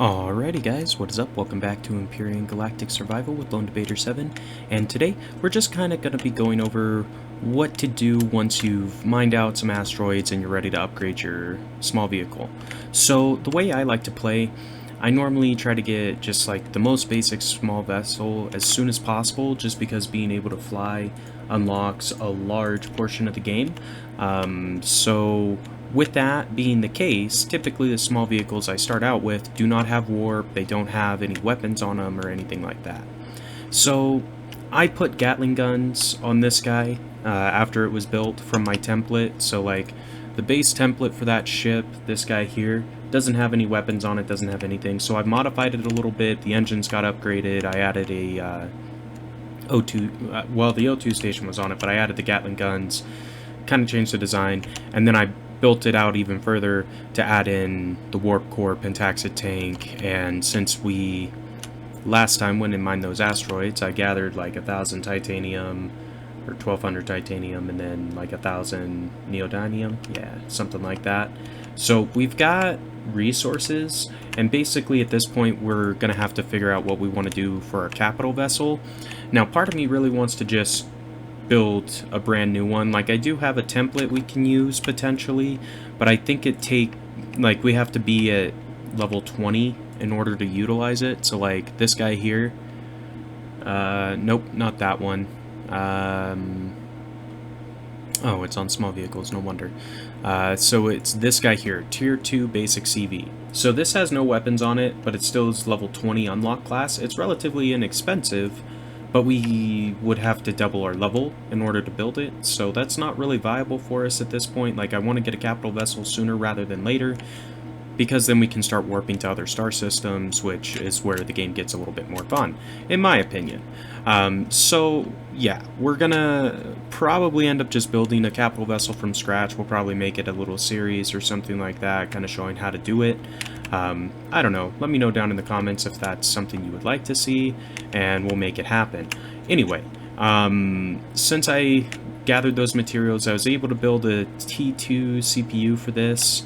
Alrighty guys, what is up? Welcome back to Empyrion Galactic Survival with Lone Debater 7, and today we're just kind of going to be going over what to do once you've mined out some asteroids and you're ready to upgrade your small vehicle. So the way I like to play, I normally try to get just like the most basic small vessel as soon as possible, just because being able to fly unlocks a large portion of the game. So with that being the case, typically the small vehicles I start out with do not have warp, they don't have any weapons on them or anything like that. So I put Gatling guns on this guy after it was built from my template. So like the base template for that ship, this guy here, doesn't have any weapons on it, doesn't have anything. So I've modified it a little bit, the engines got upgraded, I added a O2, well the O2 station was on it, but I added the Gatling guns, kind of changed the design, and then I built it out even further to add in the warp core pentaxid tank. And since we last time went and mined those asteroids, I gathered like 1,000 titanium or 1,200 titanium and then like 1,000 neodymium, yeah, something like that. So we've got resources, and basically at this point we're gonna have to figure out what we want to do for our capital vessel. Now part of me really wants to just build a brand new one. Like I do have a template we can use potentially, but I think we have to be at level 20 in order to utilize it. So like this guy here, nope, not that one. Oh, it's on small vehicles, no wonder. So it's this guy here, tier 2 basic CV. So this has no weapons on it, but it still is level 20 unlock class. It's relatively inexpensive, but we would have to double our level in order to build it, so that's not really viable for us at this point. Like I want to get a capital vessel sooner rather than later, because then we can start warping to other star systems, which is where the game gets a little bit more fun, in my opinion. So yeah, we're gonna probably end up just building a capital vessel from scratch. We'll probably make it a little series or something like that, kind of showing how to do it. I don't know, let me know down in the comments if that's something you would like to see, and we'll make it happen. Anyway, since I gathered those materials, I was able to build a T2 CPU for this,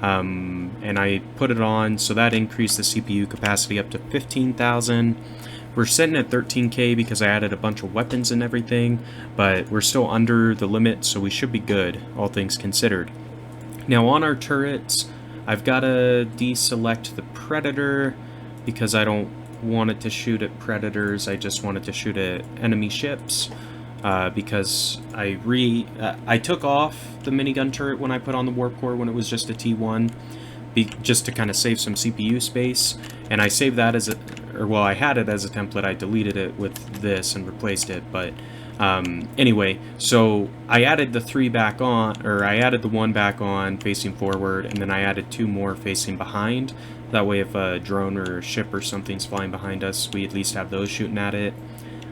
and I put it on, so that increased the CPU capacity up to 15,000. We're sitting at 13k because I added a bunch of weapons and everything, but we're still under the limit, so we should be good, all things considered. Now on our turrets, I've got to deselect the Predator because I don't want it to shoot at Predators, I just want it to shoot at enemy ships. Because I took off the minigun turret when I put on the warp core when it was just a T1, just to kind of save some CPU space, and I saved that as I had it as a template. I deleted it with this and replaced it, but anyway, so I added the 3 back on, or I added the 1 back on facing forward, and then I added 2 more facing behind. That way if a drone or a ship or something's flying behind us, we at least have those shooting at it.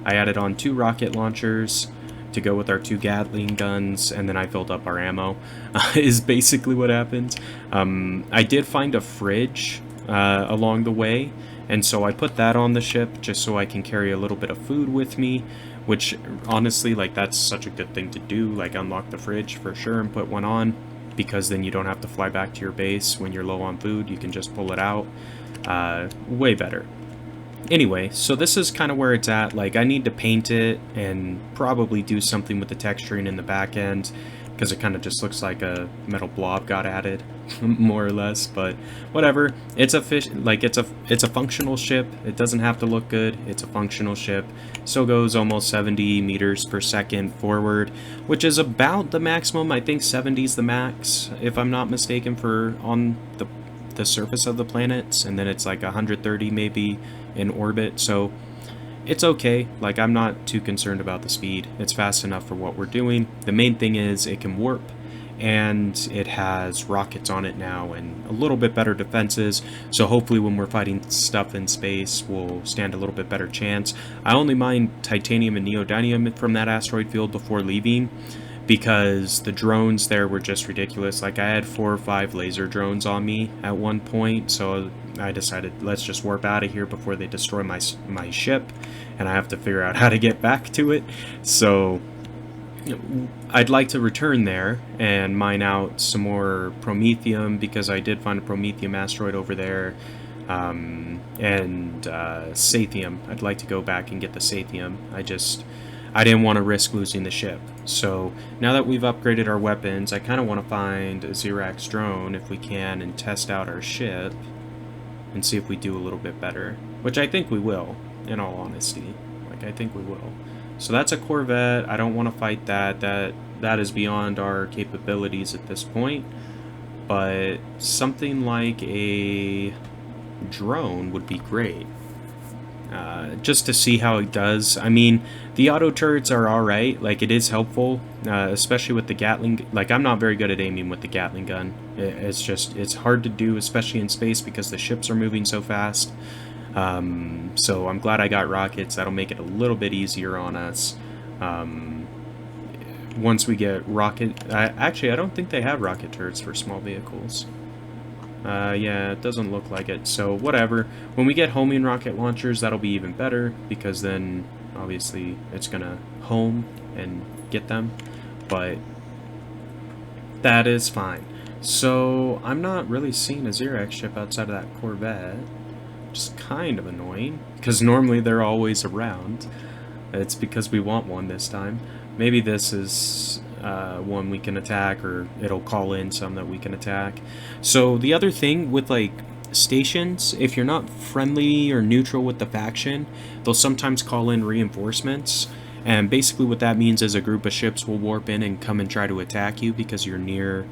I added on 2 rocket launchers to go with our 2 Gatling guns, and then I filled up our ammo, is basically what happened. I did find a fridge along the way, and so I put that on the ship just so I can carry a little bit of food with me, which honestly, like, that's such a good thing to do, like unlock the fridge for sure and put one on, because then you don't have to fly back to your base when you're low on food, you can just pull it out. Way better. Anyway, so this is kind of where it's at. Like, I need to paint it and probably do something with the texturing in the back end, because it kind of just looks like a metal blob got added, more or less. But whatever. It's a it's a functional ship. It doesn't have to look good. It's a functional ship. So goes almost 70 meters per second forward, which is about the maximum. I think 70 is the max, if I'm not mistaken, for on the surface of the planets, and then it's like 130 maybe in orbit, so it's okay. Like, I'm not too concerned about the speed. It's fast enough for what we're doing. The main thing is it can warp, and it has rockets on it now and a little bit better defenses, so hopefully when we're fighting stuff in space we'll stand a little bit better chance. I only mined titanium and neodymium from that asteroid field before leaving, because the drones there were just ridiculous. Like, I had 4 or 5 laser drones on me at one point, so I decided let's just warp out of here before they destroy my ship, and I have to figure out how to get back to it. So I'd like to return there and mine out some more promethium, because I did find a promethium asteroid over there. and Sathium. I'd like to go back and get the Sathium. I didn't want to risk losing the ship. So now that we've upgraded our weapons, I kind of want to find a Xerax drone if we can and test out our ship and see if we do a little bit better, which I think we will, in all honesty. Like, I think we will. So that's a Corvette. I don't want to fight that. That is beyond our capabilities at this point. But something like a drone would be great. Just to see how it does. I mean, the auto turrets are alright. Like, it is helpful, especially with the Gatling. Like, I'm not very good at aiming with the Gatling gun. It's hard to do, especially in space, because the ships are moving so fast. So I'm glad I got rockets. That'll make it a little bit easier on us. Once we get rocket... Actually, I don't think they have rocket turrets for small vehicles. Yeah, it doesn't look like it, so whatever. When we get homing rocket launchers, that'll be even better, because then, obviously, it's gonna home and get them, but that is fine. So, I'm not really seeing a Xerax ship outside of that Corvette, which is kind of annoying, because normally they're always around. It's because we want one this time. Maybe this is... one we can attack, or it'll call in some that we can attack. So the other thing with like stations, if you're not friendly or neutral with the faction, they'll sometimes call in reinforcements, and basically what that means is a group of ships will warp in and come and try to attack you because you're near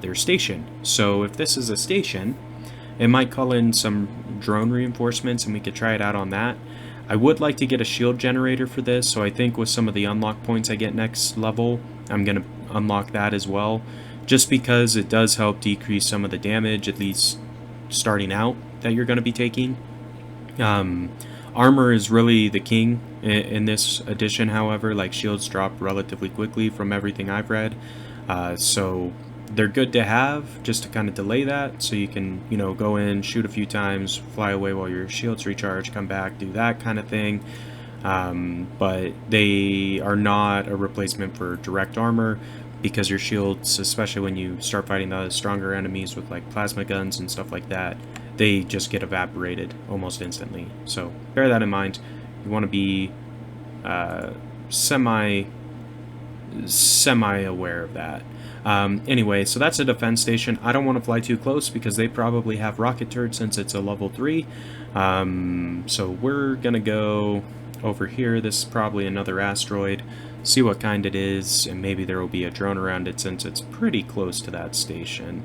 their station. So if this is a station, it might call in some drone reinforcements, and we could try it out on that. I would like to get a shield generator for this, so I think with some of the unlock points I get next level, I'm going to unlock that as well, just because it does help decrease some of the damage, at least starting out, that you're going to be taking. Armor is really the king in this edition, however. Like, shields drop relatively quickly from everything I've read, so they're good to have, just to kind of delay that, so you can, you know, go in, shoot a few times, fly away while your shields recharge, come back, do that kind of thing. But they are not a replacement for direct armor, because your shields, especially when you start fighting the stronger enemies with like plasma guns and stuff like that, they just get evaporated almost instantly. So bear that in mind. You want to be semi-aware of that. Anyway, so that's a defense station. I don't want to fly too close because they probably have rocket turrets since it's a level 3. So we're gonna go over here. This is probably another asteroid. See what kind it is, and maybe there will be a drone around it since it's pretty close to that station.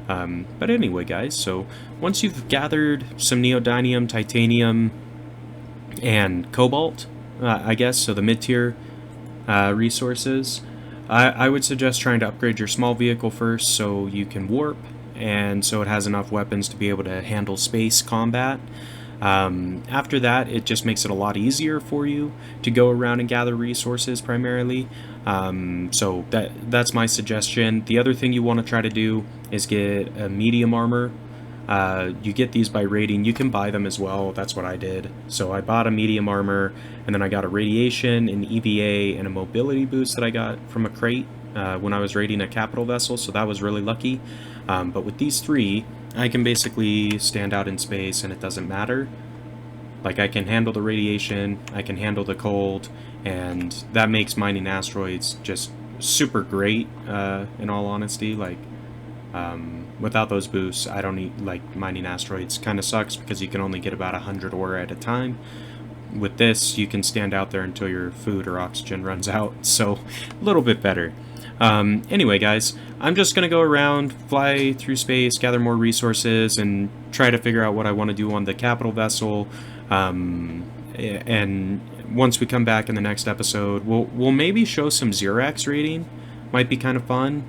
But anyway, guys, so once you've gathered some neodymium, titanium, and cobalt, I guess, so the mid-tier resources, I would suggest trying to upgrade your small vehicle first so you can warp, and so it has enough weapons to be able to handle space combat. After that, it just makes it a lot easier for you to go around and gather resources primarily. So that's my suggestion. The other thing you want to try to do is get a medium armor. You get these by raiding. You can buy them as well. That's what I did. So I bought a medium armor, and then I got a radiation, an EVA, and a mobility boost that I got from a crate when I was raiding a capital vessel, so that was really lucky. But with these three, I can basically stand out in space and it doesn't matter. Like, I can handle the radiation, I can handle the cold, and that makes mining asteroids just super great, in all honesty. Like, without those boosts, I don't need, like, mining asteroids kind of sucks because you can only get about 100 ore at a time. With this, you can stand out there until your food or oxygen runs out, so a little bit better. Anyway, guys, I'm just going to go around, fly through space, gather more resources, and try to figure out what I want to do on the capital vessel. And once we come back in the next episode, we'll maybe show some Xerax raiding. Might be kind of fun.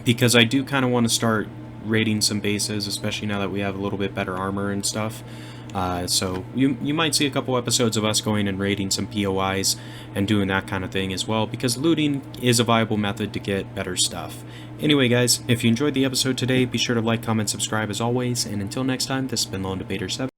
Because I do kind of want to start raiding some bases, especially now that we have a little bit better armor and stuff. So you might see a couple episodes of us going and raiding some POIs and doing that kind of thing as well, because looting is a viable method to get better stuff. Anyway, guys, if you enjoyed the episode today, be sure to like, comment, subscribe as always, and until next time, this has been Lone Debater 7.